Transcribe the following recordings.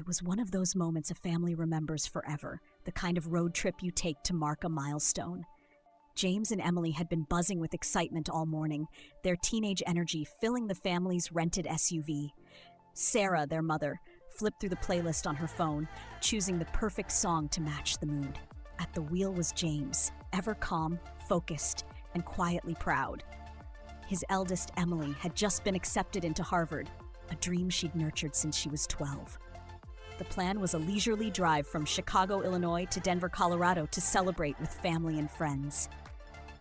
It was one of those moments a family remembers forever, the kind of road trip you take to mark a milestone. James and Emily had been buzzing with excitement all morning, their teenage energy filling the family's rented SUV. Sarah, their mother, flipped through the playlist on her phone, choosing the perfect song to match the mood. At the wheel was James, ever calm, focused, and quietly proud. His eldest, Emily, had just been accepted into Harvard, a dream she'd nurtured since she was 12. The plan was a leisurely drive from Chicago, Illinois to Denver, Colorado to celebrate with family and friends.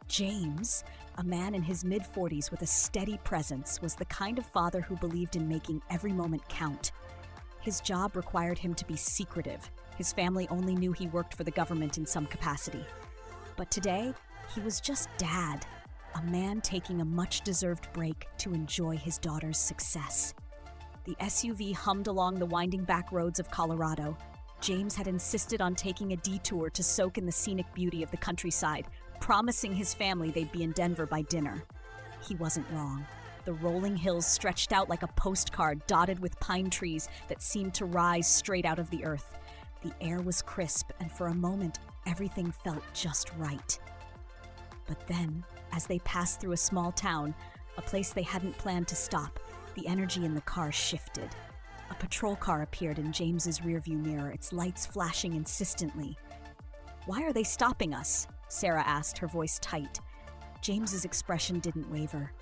James, a man in his mid-40s with a steady presence, was the kind of father who believed in making every moment count. His job required him to be secretive. His family only knew he worked for the government in some capacity. But today, he was just Dad, a man taking a much-deserved break to enjoy his daughter's success. The SUV hummed along the winding back roads of Colorado. James had insisted on taking a detour to soak in the scenic beauty of the countryside, promising his family they'd be in Denver by dinner. He wasn't wrong. The rolling hills stretched out like a postcard dotted with pine trees that seemed to rise straight out of the earth. The air was crisp, and for a moment, everything felt just right. But then, as they passed through a small town, a place they hadn't planned to stop, the energy in the car shifted. A patrol car appeared in James's rearview mirror, its lights flashing insistently. "Why are they stopping us?" Sarah asked, her voice tight. James's expression didn't waver.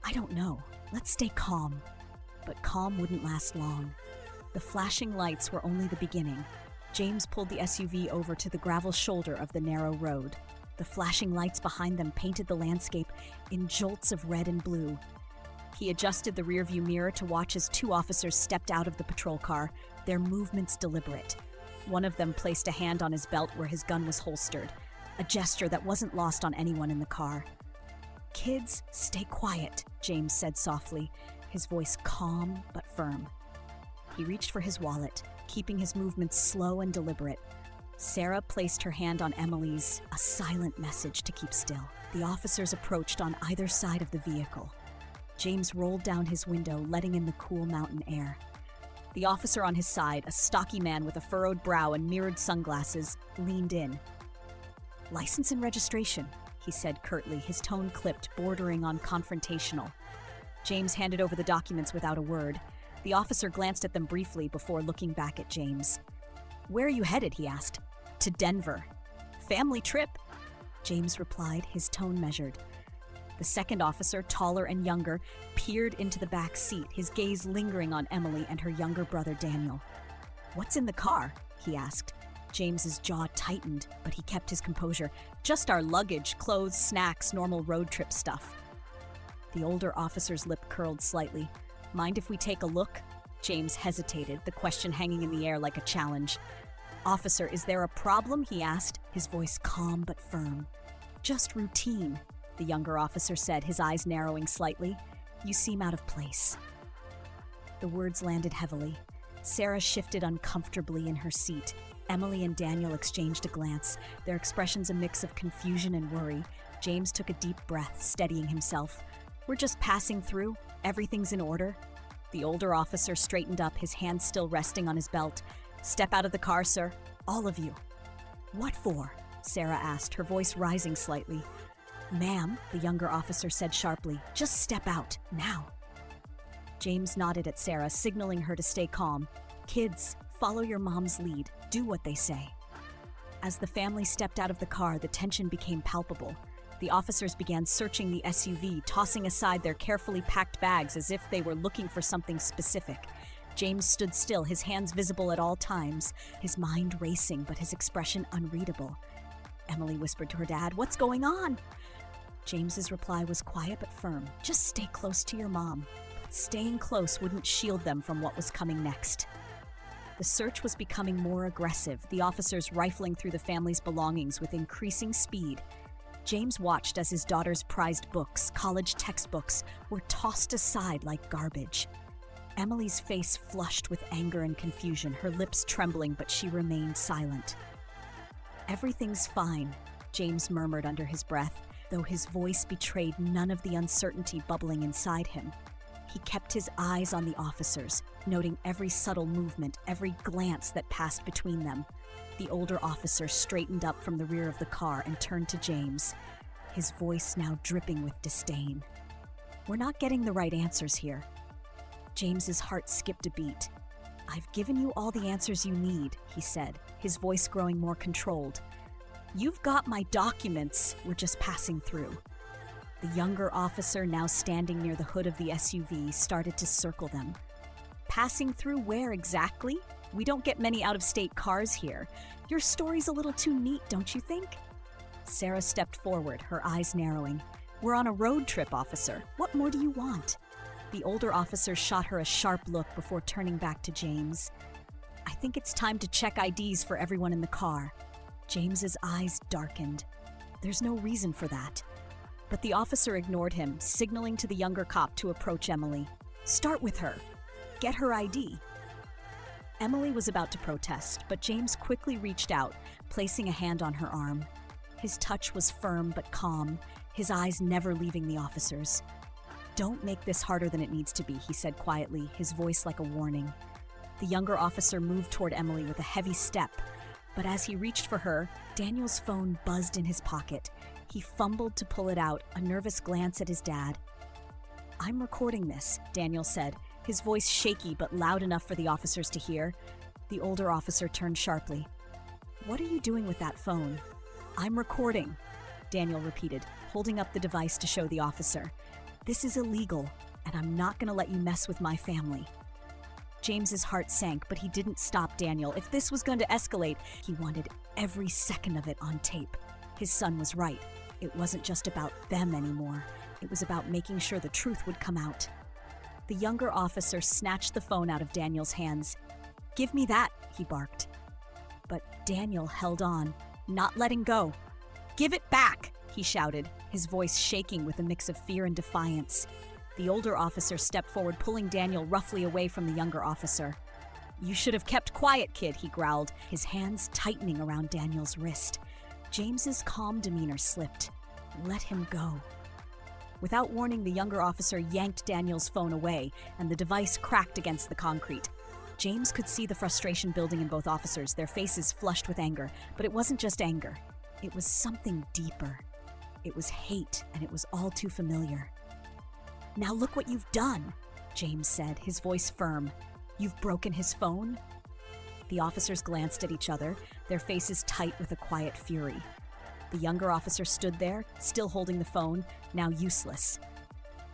"I don't know. Let's stay calm." But calm wouldn't last long. The flashing lights were only the beginning. James pulled the SUV over to the gravel shoulder of the narrow road. The flashing lights behind them painted the landscape in jolts of red and blue. He adjusted the rearview mirror to watch as two officers stepped out of the patrol car, their movements deliberate. One of them placed a hand on his belt where his gun was holstered, a gesture that wasn't lost on anyone in the car. "Kids, stay quiet," James said softly, his voice calm but firm. He reached for his wallet, keeping his movements slow and deliberate. Sarah placed her hand on Emily's, a silent message to keep still. The officers approached on either side of the vehicle. James rolled down his window, letting in the cool mountain air. The officer on his side, a stocky man with a furrowed brow and mirrored sunglasses, leaned in. "License and registration," he said curtly, his tone clipped, bordering on confrontational. James handed over the documents without a word. The officer glanced at them briefly before looking back at James. "Where are you headed?" he asked. "To Denver." "Family trip?" James replied, his tone measured. The second officer, taller and younger, peered into the back seat, his gaze lingering on Emily and her younger brother Daniel. "What's in the car?" he asked. James's jaw tightened, but he kept his composure. "Just our luggage, clothes, snacks, normal road trip stuff." The older officer's lip curled slightly. "Mind if we take a look?" James hesitated, the question hanging in the air like a challenge. "Officer, is there a problem?" he asked, his voice calm but firm. "Just routine," the younger officer said, his eyes narrowing slightly. "You seem out of place." The words landed heavily. Sarah shifted uncomfortably in her seat. Emily and Daniel exchanged a glance, their expressions a mix of confusion and worry. James took a deep breath, steadying himself. "We're just passing through. Everything's in order." The older officer straightened up, his hand still resting on his belt. "Step out of the car, sir. All of you." "What for?" Sarah asked, her voice rising slightly. "Ma'am," the younger officer said sharply, "just step out, now." James nodded at Sarah, signaling her to stay calm. "Kids, follow your mom's lead. Do what they say." As the family stepped out of the car, the tension became palpable. The officers began searching the SUV, tossing aside their carefully packed bags as if they were looking for something specific. James stood still, his hands visible at all times, his mind racing but his expression unreadable. Emily whispered to her dad, "What's going on?" James's reply was quiet but firm. "Just stay close to your mom." But staying close wouldn't shield them from what was coming next. The search was becoming more aggressive, the officers rifling through the family's belongings with increasing speed. James watched as his daughter's prized books, college textbooks, were tossed aside like garbage. Emily's face flushed with anger and confusion, her lips trembling, but she remained silent. "Everything's fine," James murmured under his breath, though his voice betrayed none of the uncertainty bubbling inside him. He kept his eyes on the officers, noting every subtle movement, every glance that passed between them. The older officer straightened up from the rear of the car and turned to James, his voice now dripping with disdain. "We're not getting the right answers here." James's heart skipped a beat. "I've given you all the answers you need," he said, his voice growing more controlled. "You've got my documents, we're just passing through." The younger officer, now standing near the hood of the SUV, started to circle them. "Passing through where exactly? We don't get many out-of-state cars here. Your story's a little too neat, don't you think?" Sarah stepped forward, her eyes narrowing. "We're on a road trip, officer. What more do you want?" The older officer shot her a sharp look before turning back to James. "I think it's time to check IDs for everyone in the car." James's eyes darkened. "There's no reason for that." But the officer ignored him, signaling to the younger cop to approach Emily. "Start with her. Get her ID." Emily was about to protest, but James quickly reached out, placing a hand on her arm. His touch was firm but calm, his eyes never leaving the officer's. "Don't make this harder than it needs to be," he said quietly, his voice like a warning. The younger officer moved toward Emily with a heavy step, but as he reached for her, Daniel's phone buzzed in his pocket. He fumbled to pull it out, a nervous glance at his dad. "I'm recording this," Daniel said, his voice shaky but loud enough for the officers to hear. The older officer turned sharply. "What are you doing with that phone?" "I'm recording," Daniel repeated, holding up the device to show the officer. "This is illegal, and I'm not going to let you mess with my family." James's heart sank, but he didn't stop Daniel. If this was going to escalate, he wanted every second of it on tape. His son was right. It wasn't just about them anymore. It was about making sure the truth would come out. The younger officer snatched the phone out of Daniel's hands. "Give me that," he barked. But Daniel held on, not letting go. "Give it back," he shouted, his voice shaking with a mix of fear and defiance. The older officer stepped forward, pulling Daniel roughly away from the younger officer. "You should have kept quiet, kid," he growled, his hands tightening around Daniel's wrist. James's calm demeanor slipped. "Let him go." Without warning, the younger officer yanked Daniel's phone away, and the device cracked against the concrete. James could see the frustration building in both officers, their faces flushed with anger. But it wasn't just anger. It was something deeper. It was hate, and it was all too familiar. "Now look what you've done," James said, his voice firm. "You've broken his phone?" The officers glanced at each other, their faces tight with a quiet fury. The younger officer stood there, still holding the phone, now useless.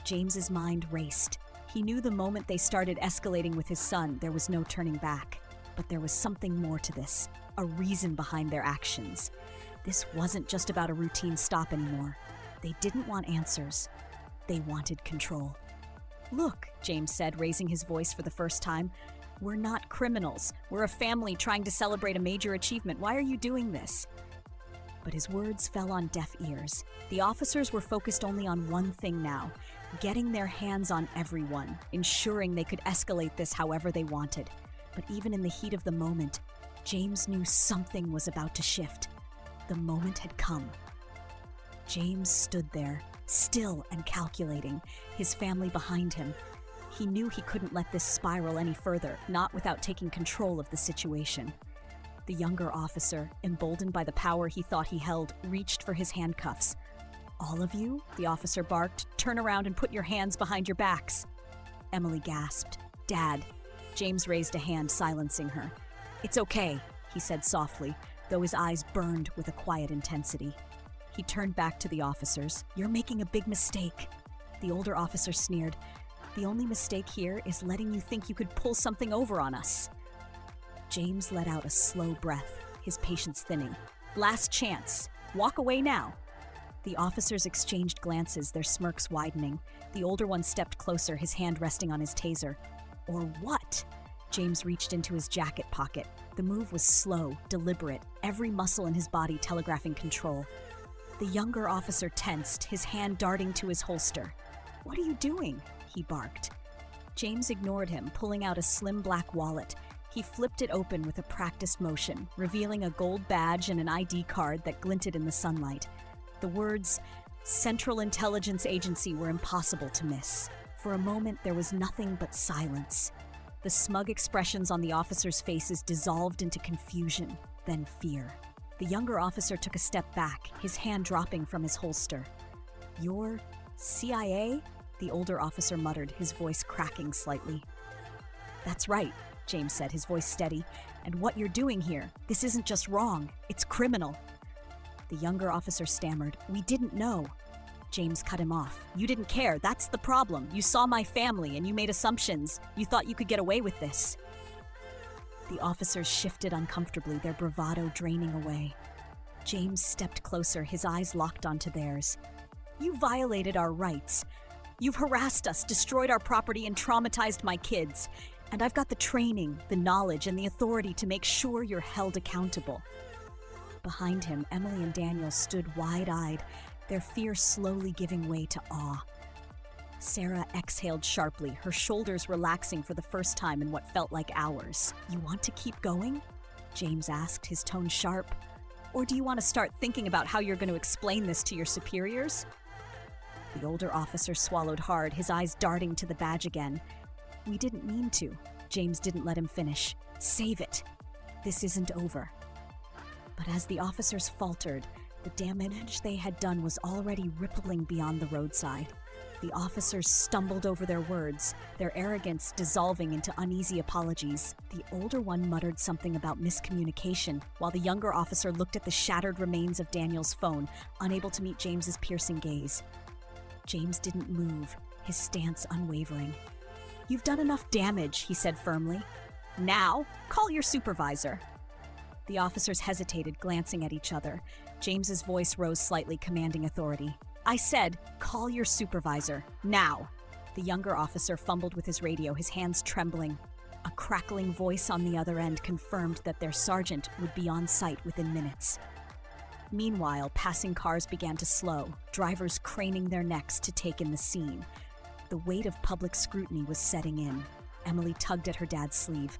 James's mind raced. He knew the moment they started escalating with his son, there was no turning back. But there was something more to this, a reason behind their actions. This wasn't just about a routine stop anymore. They didn't want answers. They wanted control. "Look," James said, raising his voice for the first time. "We're not criminals. We're a family trying to celebrate a major achievement. Why are you doing this?" But his words fell on deaf ears. The officers were focused only on one thing now, getting their hands on everyone, ensuring they could escalate this however they wanted. But even in the heat of the moment, James knew something was about to shift. The moment had come. James stood there, still and calculating, his family behind him. He knew he couldn't let this spiral any further, not without taking control of the situation. The younger officer, emboldened by the power he thought he held, reached for his handcuffs. "All of you?" the officer barked. "Turn around and put your hands behind your backs." Emily gasped. "Dad." James raised a hand, silencing her. "It's okay," he said softly, though his eyes burned with a quiet intensity. He turned back to the officers. "You're making a big mistake." The older officer sneered. "The only mistake here is letting you think you could pull something over on us." James let out a slow breath, his patience thinning. "Last chance. Walk away now." The officers exchanged glances, their smirks widening. The older one stepped closer, his hand resting on his taser. "Or what?" James reached into his jacket pocket. The move was slow, deliberate, every muscle in his body telegraphing control. The younger officer tensed, his hand darting to his holster. "What are you doing?" he barked. James ignored him, pulling out a slim black wallet. He flipped it open with a practiced motion, revealing a gold badge and an ID card that glinted in the sunlight. The words, "Central Intelligence Agency," were impossible to miss. For a moment, there was nothing but silence. The smug expressions on the officers' faces dissolved into confusion, then fear. The younger officer took a step back, his hand dropping from his holster. "You're CIA?" the older officer muttered, his voice cracking slightly. "That's right," James said, his voice steady. "And what you're doing here, this isn't just wrong, it's criminal." The younger officer stammered, "We didn't know." James cut him off. "You didn't care, that's the problem. You saw my family and you made assumptions. You thought you could get away with this." The officers shifted uncomfortably, their bravado draining away. James stepped closer, his eyes locked onto theirs. "You violated our rights. You've harassed us, destroyed our property, and traumatized my kids. And I've got the training, the knowledge, and the authority to make sure you're held accountable." Behind him, Emily and Daniel stood wide-eyed, their fear slowly giving way to awe. Sarah exhaled sharply, her shoulders relaxing for the first time in what felt like hours. "You want to keep going?" James asked, his tone sharp. "Or do you want to start thinking about how you're going to explain this to your superiors?" The older officer swallowed hard, his eyes darting to the badge again. "We didn't mean to." James didn't let him finish. "Save it. This isn't over." But as the officers faltered, the damage they had done was already rippling beyond the roadside. The officers stumbled over their words, their arrogance dissolving into uneasy apologies. The older one muttered something about miscommunication, while the younger officer looked at the shattered remains of Daniel's phone, unable to meet James's piercing gaze. James didn't move, his stance unwavering. "You've done enough damage," he said firmly. "Now, call your supervisor." The officers hesitated, glancing at each other. James's voice rose slightly, commanding authority. "I said, call your supervisor, now." The younger officer fumbled with his radio, his hands trembling. A crackling voice on the other end confirmed that their sergeant would be on site within minutes. Meanwhile, passing cars began to slow, drivers craning their necks to take in the scene. The weight of public scrutiny was setting in. Emily tugged at her dad's sleeve.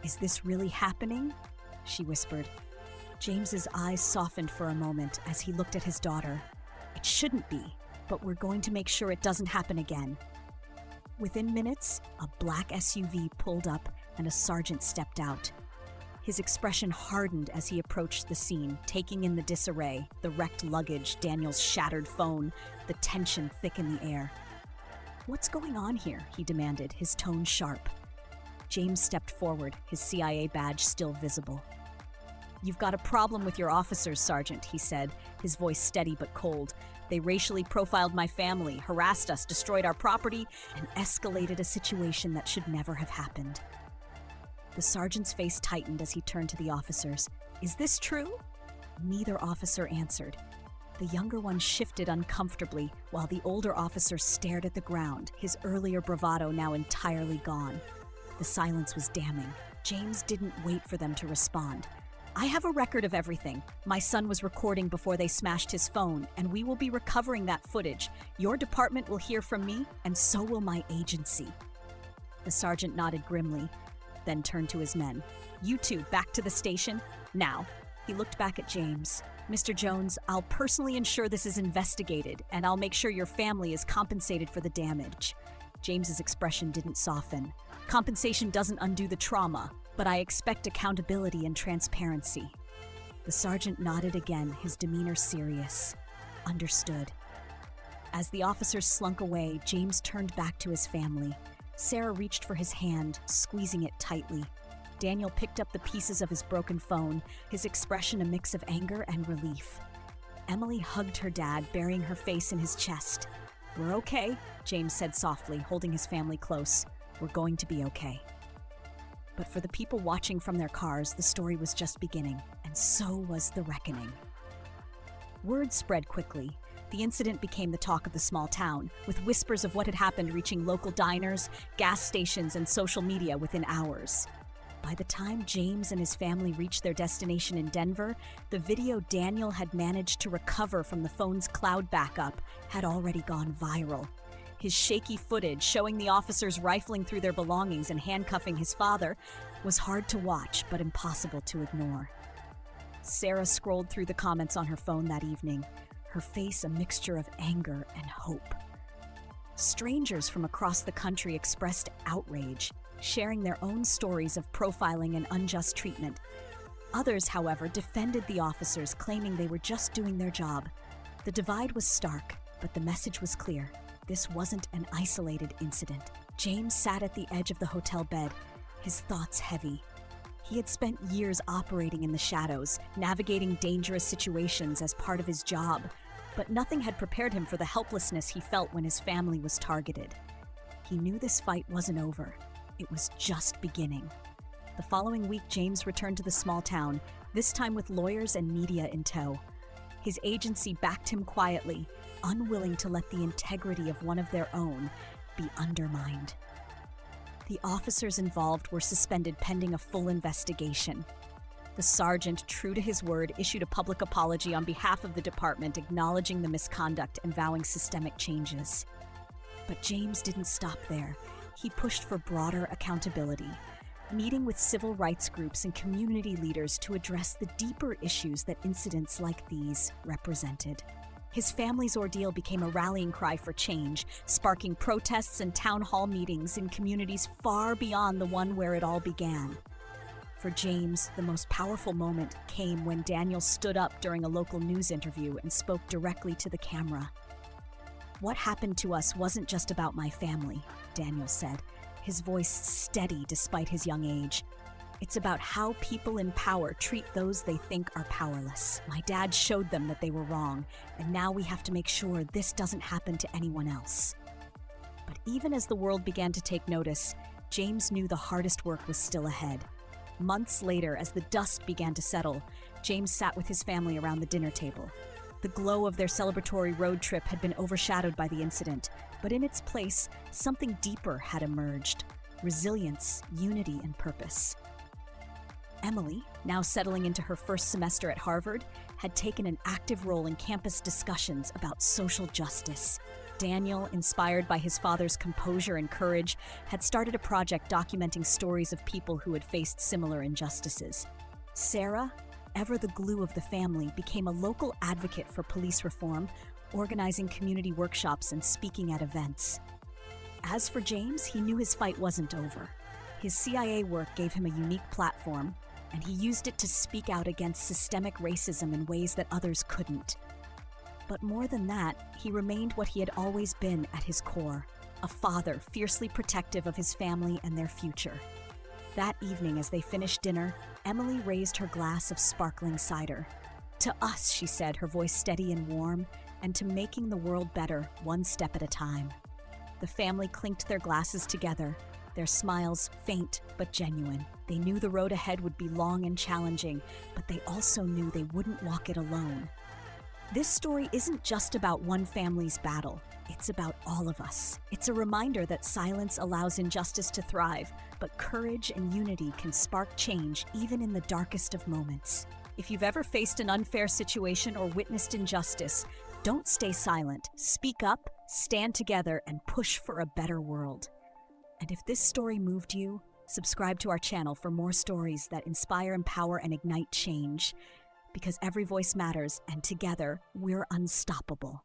"Is this really happening?" she whispered. James's eyes softened for a moment as he looked at his daughter. "It shouldn't be, but we're going to make sure it doesn't happen again." Within minutes, a black SUV pulled up and a sergeant stepped out. His expression hardened as he approached the scene, taking in the disarray, the wrecked luggage, Daniel's shattered phone, the tension thick in the air. "What's going on here?" he demanded, his tone sharp. James stepped forward, his CIA badge still visible. "You've got a problem with your officers, Sergeant," he said, his voice steady but cold. "They racially profiled my family, harassed us, destroyed our property, and escalated a situation that should never have happened." The sergeant's face tightened as he turned to the officers. "Is this true?" Neither officer answered. The younger one shifted uncomfortably, while the older officer stared at the ground, his earlier bravado now entirely gone. The silence was damning. James didn't wait for them to respond. "I have a record of everything. My son was recording before they smashed his phone, and we will be recovering that footage. Your department will hear from me, and so will my agency." The sergeant nodded grimly, then turned to his men. "You two, back to the station, now." He looked back at James. "Mr. Jones, I'll personally ensure this is investigated, and I'll make sure your family is compensated for the damage." James's expression didn't soften. "Compensation doesn't undo the trauma, but I expect accountability and transparency." The sergeant nodded again, his demeanor serious. "Understood." As the officers slunk away, James turned back to his family. Sarah reached for his hand, squeezing it tightly. Daniel picked up the pieces of his broken phone, his expression a mix of anger and relief. Emily hugged her dad, burying her face in his chest. "We're okay," James said softly, holding his family close. "We're going to be okay." But for the people watching from their cars, the story was just beginning, and so was the reckoning. Word spread quickly. The incident became the talk of the small town, with whispers of what had happened reaching local diners, gas stations, and social media within hours. By the time James and his family reached their destination in Denver, the video Daniel had managed to recover from the phone's cloud backup had already gone viral. His shaky footage, showing the officers rifling through their belongings and handcuffing his father, was hard to watch but impossible to ignore. Sarah scrolled through the comments on her phone that evening, her face a mixture of anger and hope. Strangers from across the country expressed outrage. sharing their own stories of profiling and unjust treatment. Others, however, defended the officers, claiming they were just doing their job. The divide was stark, but the message was clear. This wasn't an isolated incident. James sat at the edge of the hotel bed, his thoughts heavy. He had spent years operating in the shadows, navigating dangerous situations as part of his job, but nothing had prepared him for the helplessness he felt when his family was targeted. He knew this fight wasn't over. It was just beginning. The following week, James returned to the small town, this time with lawyers and media in tow. His agency backed him quietly, unwilling to let the integrity of one of their own be undermined. The officers involved were suspended pending a full investigation. The sergeant, true to his word, issued a public apology on behalf of the department, acknowledging the misconduct and vowing systemic changes. But James didn't stop there. He pushed for broader accountability, meeting with civil rights groups and community leaders to address the deeper issues that incidents like these represented. His family's ordeal became a rallying cry for change, sparking protests and town hall meetings in communities far beyond the one where it all began. For James, the most powerful moment came when Daniel stood up during a local news interview and spoke directly to the camera. "What happened to us wasn't just about my family," Daniel said, his voice steady despite his young age. "It's about how people in power treat those they think are powerless. My dad showed them that they were wrong, and now we have to make sure this doesn't happen to anyone else." But even as the world began to take notice, James knew the hardest work was still ahead. Months later, as the dust began to settle, James sat with his family around the dinner table. The glow of their celebratory road trip had been overshadowed by the incident, but in its place, something deeper had emerged: resilience, unity, and purpose. Emily, now settling into her first semester at Harvard, had taken an active role in campus discussions about social justice. Daniel, inspired by his father's composure and courage, had started a project documenting stories of people who had faced similar injustices. Sarah, ever the glue of the family, became a local advocate for police reform, organizing community workshops and speaking at events. As for James, he knew his fight wasn't over. His CIA work gave him a unique platform, and he used it to speak out against systemic racism in ways that others couldn't. But more than that, he remained what he had always been at his core: a father fiercely protective of his family and their future. That evening, as they finished dinner, Emily raised her glass of sparkling cider. "To us," she said, her voice steady and warm, "and to making the world better, one step at a time." The family clinked their glasses together, their smiles faint but genuine. They knew the road ahead would be long and challenging, but they also knew they wouldn't walk it alone. This story isn't just about one family's battle. It's about all of us. It's a reminder that silence allows injustice to thrive, but courage and unity can spark change even in the darkest of moments. If you've ever faced an unfair situation or witnessed injustice, don't stay silent. Speak up, stand together, and push for a better world. And if this story moved you, subscribe to our channel for more stories that inspire, empower, and ignite change. Because every voice matters, and together, we're unstoppable.